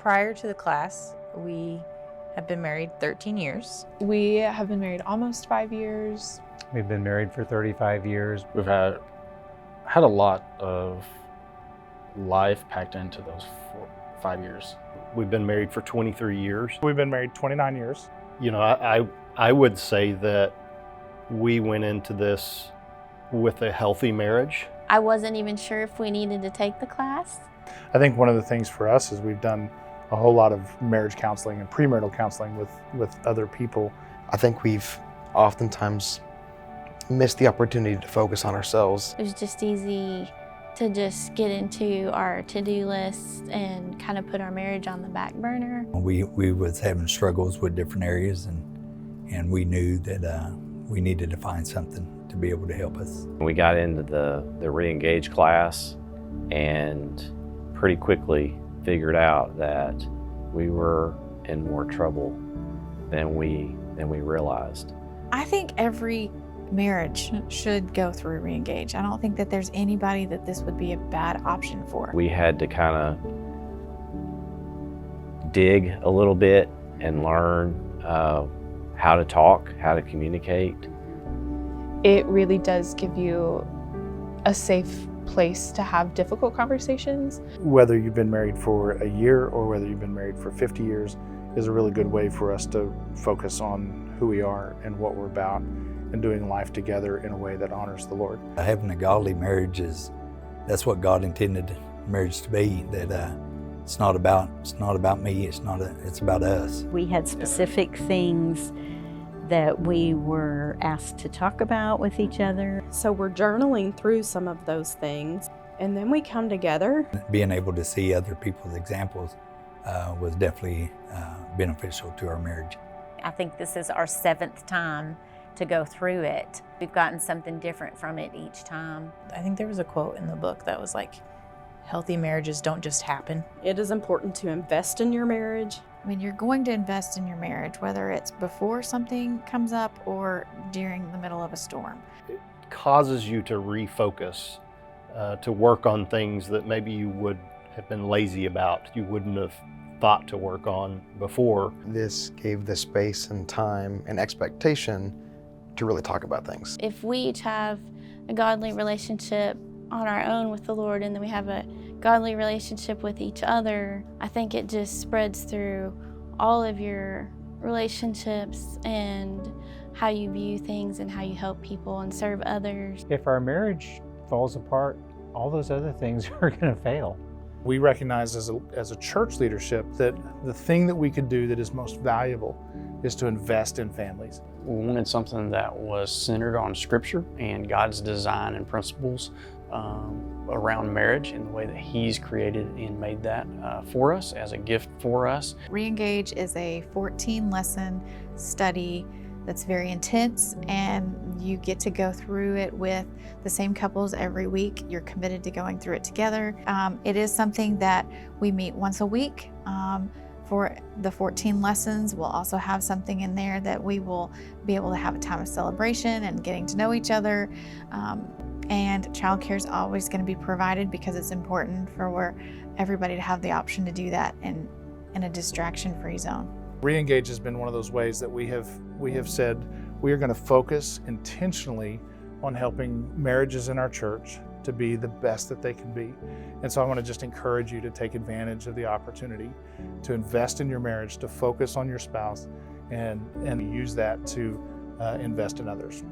Prior to the class, we have been married 13 years. We have been married almost 5 years. We've been married for 35 years. We've had a lot of life packed into those 5 years. We've been married for 23 years. We've been married 29 years. You know, I would say that we went into this with a healthy marriage. I wasn't even sure if we needed to take the class. I think one of the things for us is we've done a whole lot of marriage counseling and premarital counseling with other people. I think we've oftentimes missed the opportunity to focus on ourselves. It was just easy to just get into our to-do list and kind of put our marriage on the back burner. We was having struggles with different areas, and we knew that we needed to find something to be able to help us. We got into the ReEngage class and pretty quickly figured out that we were in more trouble than we realized. I think every marriage should go through ReEngage. I don't think that there's anybody that this would be a bad option for. We had to kind of dig a little bit and learn how to talk, how to communicate. It really does give you a safe place to have difficult conversations. Whether you've been married for a year or whether you've been married for 50 years is a really good way for us to focus on who we are and what we're about and doing life together in a way that honors the Lord. Having a godly marriage that's what God intended marriage to be. That it's not about me. It's about us. We had specific things that we were asked to talk about with each other. So we're journaling through some of those things, and then we come together. Being able to see other people's examples was definitely beneficial to our marriage. I think this is our 7th time to go through it. We've gotten something different from it each time. I think there was a quote in the book that was like, healthy marriages don't just happen. It is important to invest in your marriage. When you're going to invest in your marriage, whether it's before something comes up or during the middle of a storm. It causes you to refocus, to work on things that maybe you would have been lazy about, you wouldn't have thought to work on before. This gave the space and time and expectation to really talk about things. If we each have a godly relationship on our own with the Lord, and then we have a godly relationship with each other, I think it just spreads through all of your relationships and how you view things and how you help people and serve others. If our marriage falls apart, all those other things are going to fail. We recognize as a church leadership that the thing that we could do that is most valuable is to invest in families. We wanted something that was centered on Scripture and God's design and principles around marriage and the way that He's created and made that for us as a gift for us. ReEngage is a 14-lesson study that's very intense, and you get to go through it with the same couples every week. You're committed to going through it together. It is something that we meet once a week. For the 14 lessons, we'll also have something in there that we will be able to have a time of celebration and getting to know each other. And childcare is always going to be provided because it's important for everybody to have the option to do that in a distraction-free zone. ReEngage has been one of those ways that we have said we are going to focus intentionally on helping marriages in our church to be the best that they can be. And so I want to just encourage you to take advantage of the opportunity to invest in your marriage, to focus on your spouse, and use that to invest in others.